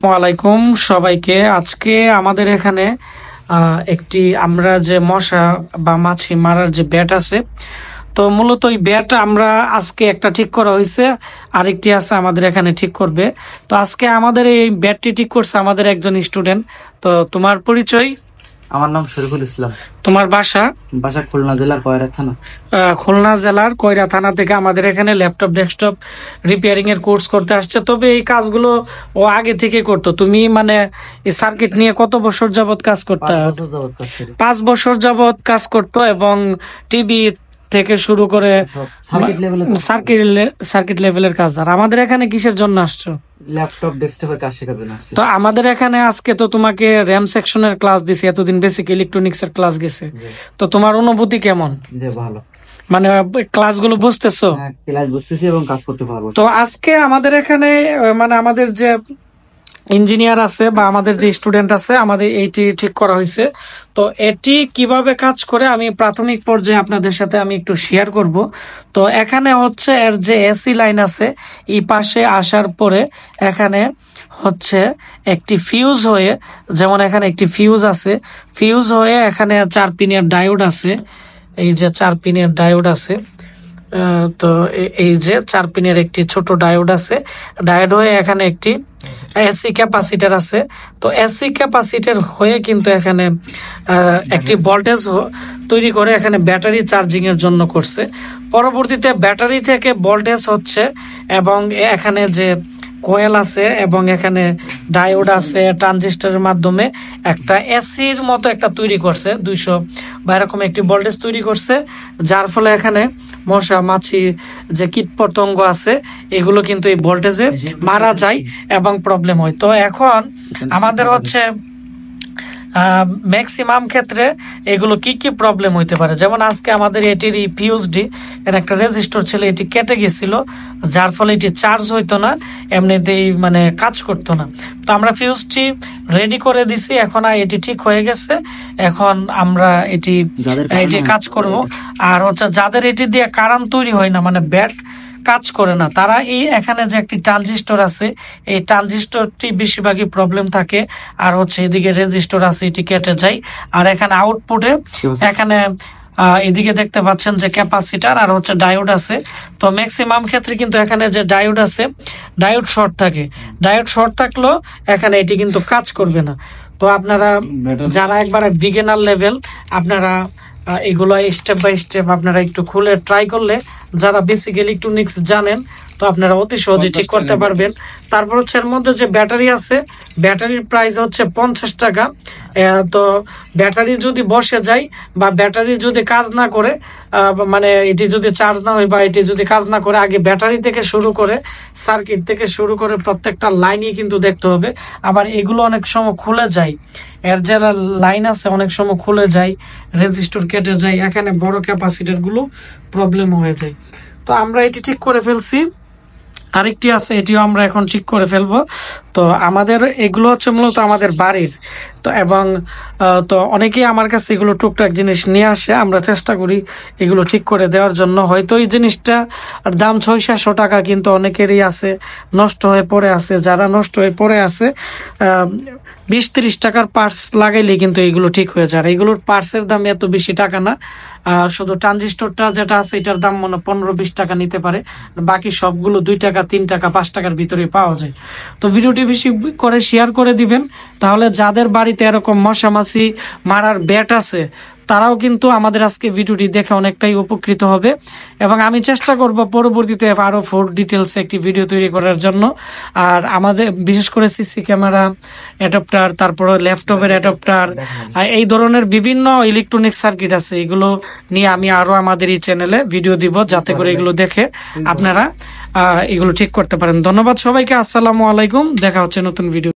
ওয়ালাইকুম সবাইকে। আজকে আমাদের এখানে একটি আমরা যে মশা বা মাছি মারার যে ব্যাট আছে, তো মূলত এই ব্যাট আমরা আজকে একটা ঠিক করা হয়েছে, আরেকটি আছে আমাদের এখানে ঠিক করবে। তো আজকে আমাদের এই ব্যাটটি ঠিক করছে আমাদের একজন স্টুডেন্ট। তো তোমার পরিচয়? আমার নাম শরীফুল ইসলাম। তোমার বাসা? বাসা খুলনা জেলার কয়রা থানা। খুলনা জেলার কয়রা থানা থেকে আমাদের এখানে ল্যাপটপ ডেস্কটপ রিপেয়ারিং এর কোর্স করতে আসছে। তবে এই কাজগুলো ও আগে থেকে করতো। তুমি মানে এই সার্কিট নিয়ে কত বছর যাবত কাজ করতে? 5 বছর যাবত কাজ করতো এবং টিভি থেকে শুরু করে সার্কিট লেভেলের কাজ। আর আমাদের এখানে কিসের জন্য আসছো? ল্যাপটপ ডেস্কটপের কাজ শেখার জন্য আসছে। তো আমাদের এখানে আজকে তো তোমাকে র্যাম সেকশনের ক্লাস দিছে, এতদিন বেসিক ইলেকট্রনিক্স এর ক্লাস গেছে। তো তোমার অনুভূতি কেমন? যে ভালো, মানে ক্লাসগুলো বুঝতেছো? ক্লাস বুঝতেছি এবং কাজ করতে পারবো। তো আজকে আমাদের এখানে মানে আমাদের যে ইঞ্জিনিয়ার আছে বা আমাদের যে স্টুডেন্ট আছে, আমাদের এইটি ঠিক করা হয়েছে। তো এটি কিভাবে কাজ করে আমি প্রাথমিক পর্যায়ে আপনাদের সাথে আমি একটু শেয়ার করব। তো এখানে হচ্ছে এর যে এসি লাইন আছে, এই পাশে আসার পরে এখানে হচ্ছে একটি ফিউজ হয়ে, যেমন এখানে একটি ফিউজ আছে, ফিউজ হয়ে এখানে 4 পিনের ডায়োড আছে। এই যে 4 পিনের ডায়োড আছে। তো এই যে 4 পিনের একটি ছোট ডায়োড আছে, ডায়োড হয়ে এখানে একটি এসি ক্যাপাসিটর আছে। তো এসি ক্যাপাসিটর হয়ে কিন্তু এখানে একটি ভোল্টেজ তৈরি করে এখানে ব্যাটারি চার্জিং এর জন্য করছে। পরবর্তীতে ব্যাটারি থেকে ভোল্টেজ হচ্ছে এবং এখানে যে কোয়েল আছে এবং এখানে ডায়োড আছে, ট্রানজিস্টরের মাধ্যমে একটা এসির মতো একটা তৈরি করছে 200 বা এরকম একটি ভোল্টেজ তৈরি করছে, যার ফলে এখানে মশা মাছি যে কীট পতঙ্গ আছে এগুলো কিন্তু এই ভোল্টেজে মারা যায় এবং প্রবলেম হয়। তো এখন আমাদের হচ্ছে ম্যাক্সিমাম ক্ষেত্রে এগুলো কি কি প্রবলেম হইতে পারে, যেমন আজকে আমাদের এটির এই পিউএসডি এর একটা রেজিস্টার ছিল, এটি কেটে গেছিল, যার ফলে এটি চার্জ হইতো না, এমনিতেই মানে কাজ করতো না। তো আমরা ফিউজটি রেডি করে দিছি, এখন এটি ঠিক হয়ে গেছে। এখন আমরা এটি কাজ করব। আর হচ্ছে যাদের এটি দিয়ে কারেন্ট তৈরি হয় না, মানে ব্যাট কাজ করে না, তারা এই এখানে যে একটি ট্রানজিস্টর আছে, এই ট্রানজিস্টরটি বেশিরভাগই প্রবলেম থাকে। আর হচ্ছে এদিকে রেজিস্টর আছে, এটি কেটে যায়। আর এখানে আউটপুটে এখানে এদিকে দেখতে পাচ্ছেন যে ক্যাপাসিটার আর হচ্ছে ডায়োড আছে। তো ম্যাক্সিমাম ক্ষেত্রে কিন্তু এখানে যে ডায়োড আছে, ডায়োড শর্ট থাকে। ডায়োড শর্ট থাকলেও এখানে এটি কিন্তু কাজ করবে না। তো আপনারা যারা একবারে বিগিনার লেভেল, আপনারা এগুলো স্টেপ বাই স্টেপ আপনারা একটু খুলে ট্রাই করলে, যারা বেসিক ইলেকট্রনিক্স জানেন, তো আপনারা অতি সহজে ঠিক করতে পারবেন। তারপর হচ্ছে এর মধ্যে যে ব্যাটারি আছে, ব্যাটারির প্রাইস হচ্ছে 50 টাকা। তো ব্যাটারি যদি বসে যায় বা ব্যাটারি যদি কাজ না করে, মানে এটি যদি চার্জ না হয় বা এটি যদি কাজ না করে, আগে ব্যাটারি থেকে শুরু করে সার্কিট থেকে শুরু করে প্রত্যেকটা লাইনই কিন্তু দেখতে হবে। আবার এগুলো অনেক সময় খুলে যায়, এর যারা লাইন আছে অনেক সময় খুলে যায়, রেজিস্টার কেটে যায়, এখানে বড় ক্যাপাসিটর গুলো প্রবলেম হয়ে যায়। তো আমরা এটি ঠিক করে ফেলছি, আরেকটি আছে, এটিও আমরা এখন ঠিক করে ফেলবো। তো আমাদের এগুলো হচ্ছে মূলত আমাদের বাড়ির। তো এবং তো অনেকেই আমার কাছে এগুলো টুকটাক জিনিস নিয়ে আসে, আমরা চেষ্টা করি এগুলো ঠিক করে দেওয়ার জন্য। হয়তো এই জিনিসটা দাম 600-700 টাকা, কিন্তু অনেকেরই আছে নষ্ট হয়ে পড়ে আছে। যারা নষ্ট হয়ে পড়ে আছে 20-30 টাকার পার্টস লাগাইলে কিন্তু এগুলো ঠিক হয়ে যায়। আর এগুলোর পার্টসের দাম এত বেশি টাকা না, শুধু ট্রানজিস্টরটা যেটা আছে এটার দাম মনে 15-20 টাকা নিতে পারে, বাকি সবগুলো 2 টাকা 3 টাকা 5 টাকার ভিতরে পাওয়া যায়। তো ভিডিওটি বেশি করে শেয়ার করে দিবেন, তাহলে যাদের বাড়িতে এরকম মশামাছি মারার ব্যাট আছে তারাও কিন্তু আমাদের আজকে ভিডিওটি দেখে অনেকটাই উপকৃত হবে। এবং আমি চেষ্টা করব পরবর্তীতে আরো ফোর ডিটেলস একটি ভিডিও তৈরি করার জন্য। আর আমাদের বিশেষ করে সিসি ক্যামেরা অ্যাডাপ্টার, তারপরে ল্যাপটপের অ্যাডাপ্টার, এই ধরনের বিভিন্ন ইলেকট্রনিক সার্কিট আছে, এগুলো নিয়ে আমি আরো আমাদের এই চ্যানেলে ভিডিও দিব, যাতে করে এগুলো দেখে আপনারা এগুলো ঠিক করতে পারেন। ধন্যবাদ সবাইকে, আসসালামু আলাইকুম, দেখা হচ্ছে নতুন ভিডিও।